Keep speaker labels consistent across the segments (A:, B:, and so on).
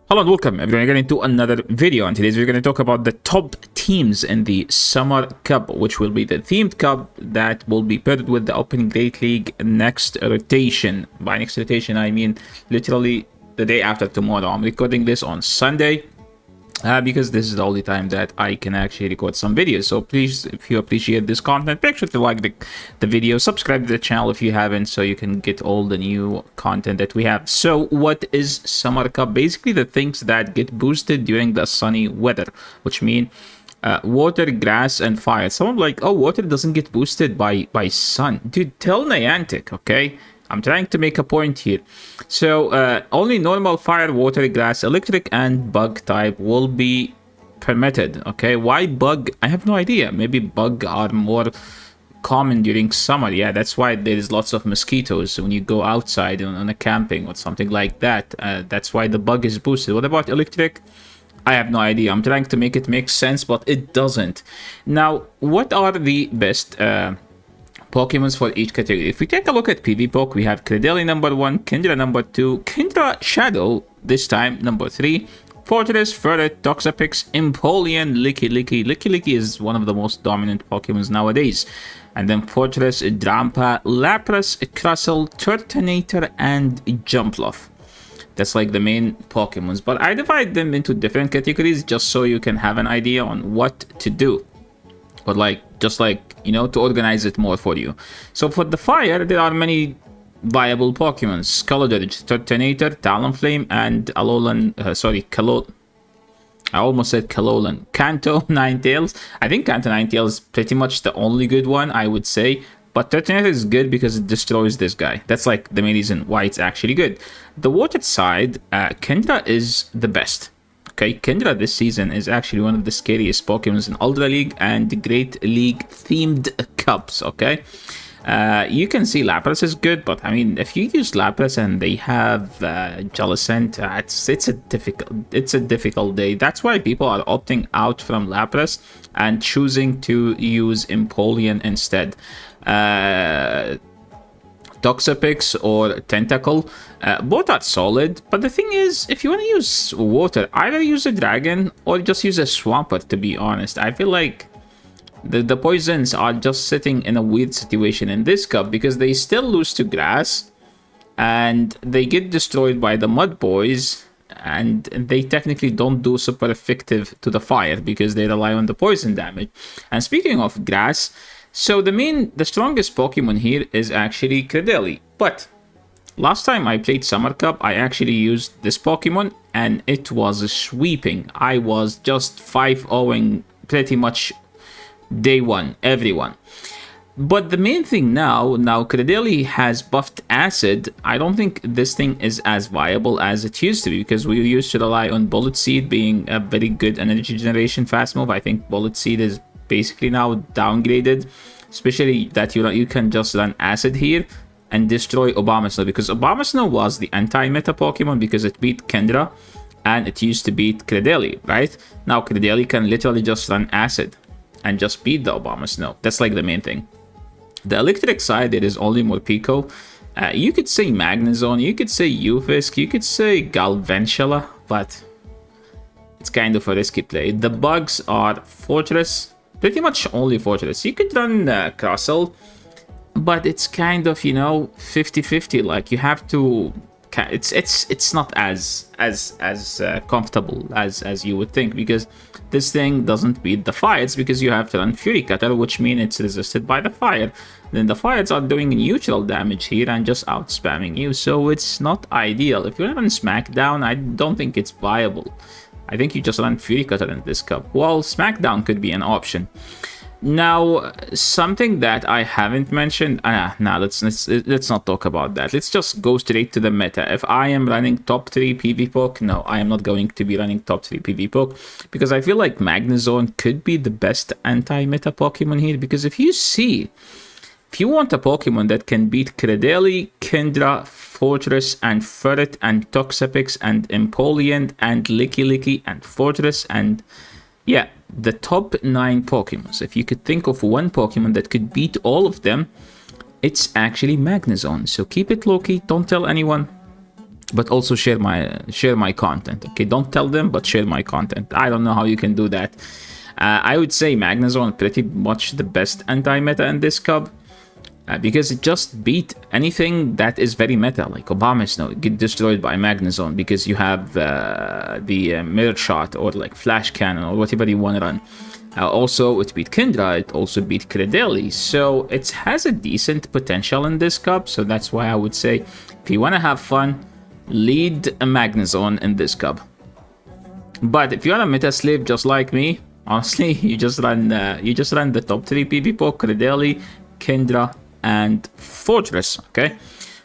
A: Hello and welcome everyone again into another video, and today we're going to talk about the top teams in the Summer Cup, which will be the themed cup that will be paired with the Open Great League next rotation. By next rotation I mean literally the day after tomorrow. I'm recording this on Sunday because this is the only time that I can actually record some videos. So please, if you appreciate this content, make sure to like the video, subscribe to the channel if you haven't, so you can get all the new content that we have. So what is Summer Cup? Basically the things that get boosted during the sunny weather, which mean water, grass, and fire. Someone like, oh, water doesn't get boosted by sun. Dude, tell Niantic, okay? I'm trying to make a point here. So only normal fire, water, grass, electric, and bug type will be permitted. Okay, why bug? I have no idea. Maybe bug are more common during summer. Yeah, that's why there is lots of mosquitoes when you go outside on a camping or something like that. That's why the bug is boosted. What about electric? I have no idea. I'm trying to make it make sense, but it doesn't. Now, what are the best Pokemons for each category? If we take a look at PvPoke, we have Cradily number 1, Kingdra number 2, Kingdra Shadow this time number 3, Forretress, Furret, Toxapex, Empoleon, Licky is one of the most dominant Pokemons nowadays. And then Fortress, Drampa, Lapras, Crustle, Turtonator, and Jumpluff. That's like the main Pokemons, but I divide them into different categories just so you can have an idea on what to do. But just you know, to organize it more for you. So for the fire, there are many viable Pokemon: Scalodurge, Turtonator, Talonflame, and Alolan. I almost said Kalolan. Kanto Ninetales. I think Kanto Ninetales is pretty much the only good one, I would say. But Turtonator is good because it destroys this guy. That's like the main reason why it's actually good. The water side, Kingdra is the best. Okay, Kingdra this season is actually one of the scariest Pokemons in Ultra League and Great League themed cups, okay? You can see Lapras is good, but I mean, if you use Lapras and they have Jellicent, it's a difficult day. That's why people are opting out from Lapras and choosing to use Empoleon instead. Toxapex or Tentacle, both are solid, but the thing is, if you want to use water, either use a dragon or just use a Swampert, to be honest. I feel like the poisons are just sitting in a weird situation in this cup because they still lose to grass and they get destroyed by the mud boys, and they technically don't do super effective to the fire because they rely on the poison damage. And speaking of grass, so the strongest Pokemon here is actually Cradily. But last time I played Summer Cup, I actually used this Pokemon and it was sweeping. I was just 5-0ing pretty much day one, everyone. But the main thing now Cradily has buffed Acid. I don't think this thing is as viable as it used to be because we used to rely on Bullet Seed being a very good energy generation fast move. I think Bullet Seed is basically now downgraded, especially that you can just run Acid here and destroy Abomasnow, because Abomasnow was the anti-meta Pokemon because it beat Kingdra and it used to beat Cradily, right? Now Cradily can literally just run Acid and just beat the Abomasnow. That's like the main thing. The electric side, it is only Morpeko. You could say Magnezone, you could say Ufisk, you could say Galvantula, but it's kind of a risky play. The bugs are Fortress. Pretty much only Fortress. You could run Crustle, but it's kind of, you know, 50-50. Like you have to. It's not as comfortable as you would think, because this thing doesn't beat the fires because you have to run Fury Cutter, which means it's resisted by the fire. Then the fires are doing neutral damage here and just out spamming you, so it's not ideal. If you run Smackdown, I don't think it's viable. I think you just run Fury Cutter in this cup. Well, Smackdown could be an option. Now, something that I haven't mentioned... let's not talk about that. Let's just go straight to the meta. If I am running top 3 PvPoke, no, I am not going to be running top 3 PvPoke, because I feel like Magnezone could be the best anti-meta Pokemon here, because if you want a Pokemon that can beat Cradily, Kingdra, Fortress, and Furret, and Toxapex, and Empoleon, and Licky, and Fortress, and yeah, the top 9 Pokemons. If you could think of one Pokemon that could beat all of them, it's actually Magnezone. So keep it low-key, don't tell anyone. but also share my content. Okay, don't tell them, but share my content. I don't know how you can do that. I would say Magnezone pretty much the best anti-meta in this cup, because it just beat anything that is very meta, like Obama Snow get destroyed by Magnezone because you have the mirror shot or like flash cannon or whatever you want to run. Also, it beat Kingdra, it also beat Cradily, so it has a decent potential in this cup. So that's why I would say, if you want to have fun, lead a Magnezone in this cup. But if you're a meta slave just like me, honestly, you just run the top 3 PvP, Cradily, Kingdra, and Forretress. Okay,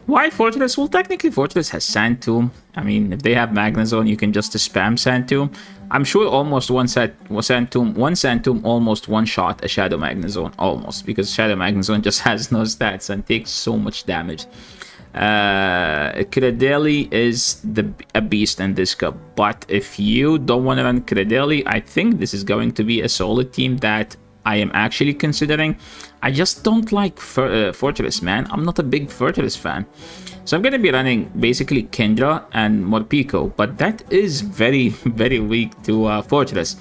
A: why Forretress? Well, technically Forretress has Sand Tomb. I mean, if they have Magnezone, you can just spam Sand Tomb. I'm sure almost one Sand Tomb almost one shot a Shadow Magnezone, almost, because Shadow Magnezone just has no stats and takes so much damage. Cradily is a beast in this cup, but if you don't want to run Cradily, I think this is going to be a solid team that I am actually considering. I just don't like Forretress, man. I'm not a big Forretress fan. So I'm going to be running basically Kingdra and Morpeko, but that is very, very weak to Forretress.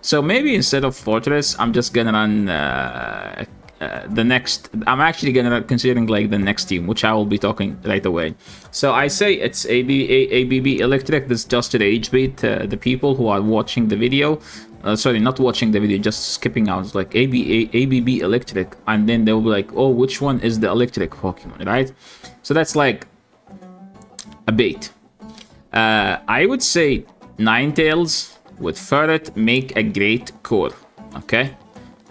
A: So maybe instead of Forretress, I'm just going to run the next. I'm actually going to considering like the next team, which I will be talking right away. So I say it's ABB Electric. This just rage bait the people who are watching the video. Sorry, not watching the video, just skipping out. It's like ABB Electric, and then they will be like, oh, which one is the electric Pokemon, right? So that's like a bait. I would say Ninetales with Furret make a great core, okay?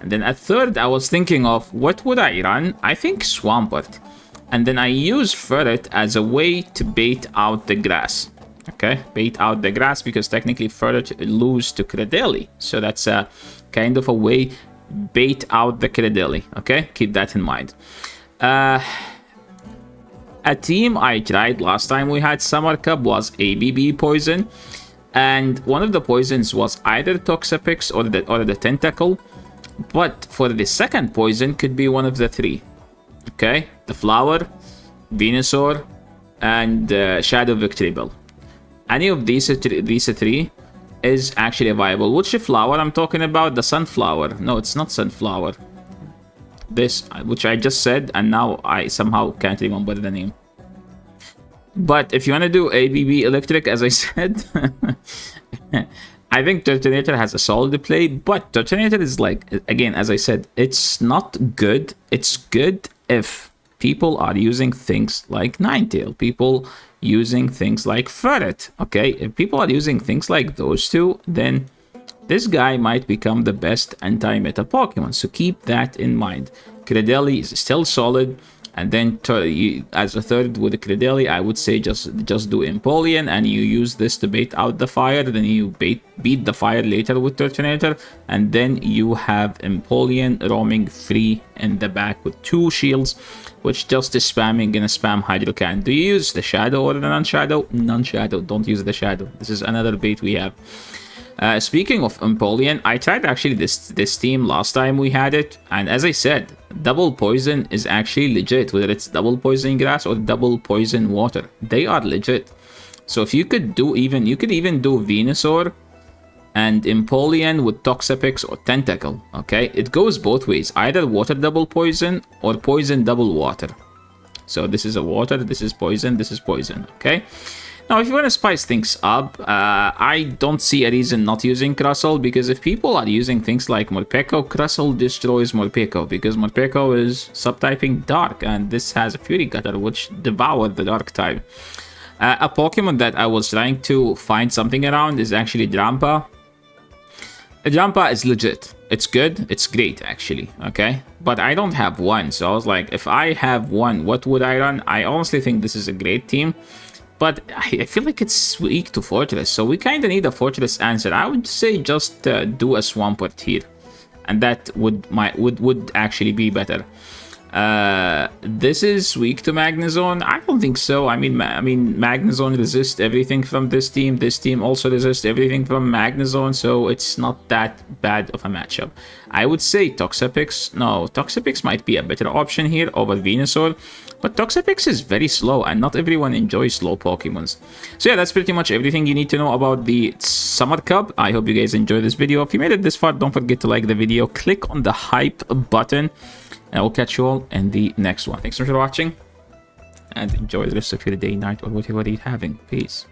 A: And then at third, I was thinking of what would I run? I think Swampert. And then I use Furret as a way to bait out the grass. Okay, bait out the grass, because technically Furret lose to Cradily. So that's a kind of a way bait out the Cradily. Okay, keep that in mind. A team I tried last time we had Summer Cup was ABB Poison. And one of the poisons was either Toxapex or the Tentacle. But for the second poison could be one of the 3. Okay, the Flower, Venusaur, and Shadow Victreebel. Any of these 3 is actually viable. Which flower I'm talking about? The Sunflower. No, it's not Sunflower. This, which I just said, and now I somehow can't remember the name. But if you want to do ABB Electric, as I said, I think Turtonator has a solid play, but Turtonator is like, again, as I said, it's not good. It's good if people are using things like Ninetale, people using things like Furret, okay? If people are using things like those two, then this guy might become the best anti-meta Pokemon, so keep that in mind. Cradily is still solid, and then as a third with the Cradily, I would say just do Empoleon, and you use this to bait out the fire, then you beat the fire later with Turtonator, and then you have Empoleon roaming free in the back with 2 shields, which just is spamming in a spam Hydro Can. Do you use the Shadow or the Non-Shadow? Non-Shadow, don't use the Shadow. This is another bait we have. Speaking of Empoleon, I tried actually this team last time we had it, and as I said, double poison is actually legit, whether it's double poison grass or double poison water. They are legit. So if you could even do Venusaur and Empoleon with Toxapex or Tentacle, okay? It goes both ways, either water double poison or poison double water. So this is a water, this is poison, okay? Now, if you want to spice things up, I don't see a reason not using Crustle, because if people are using things like Morpeko, Crustle destroys Morpeko, because Morpeko is subtyping Dark, and this has a Fury Cutter, which devoured the Dark type. A Pokemon that I was trying to find something around is actually Drampa. Drampa is legit. It's good. It's great, actually, okay? But I don't have one, so I was like, if I have one, what would I run? I honestly think this is a great team. But I feel like it's weak to Forretress, so we kind of need a Forretress answer. I would say just do a Swampert here, and that would actually be better. This is weak to Magnezone. I don't think so. I mean, Magnezone resists everything from this team. This team also resists everything from Magnezone, so it's not that bad of a matchup. I would say Toxapex. No, Toxapex might be a better option here over Venusaur, but Toxapex is very slow, and not everyone enjoys slow Pokemons. So yeah, that's pretty much everything you need to know about the Summer Cup. I hope you guys enjoyed this video. If you made it this far, don't forget to like the video. Click on the hype button. And I will catch you all in the next one. Thanks so much for watching. And enjoy the rest of your day, night, or whatever you're having. Peace.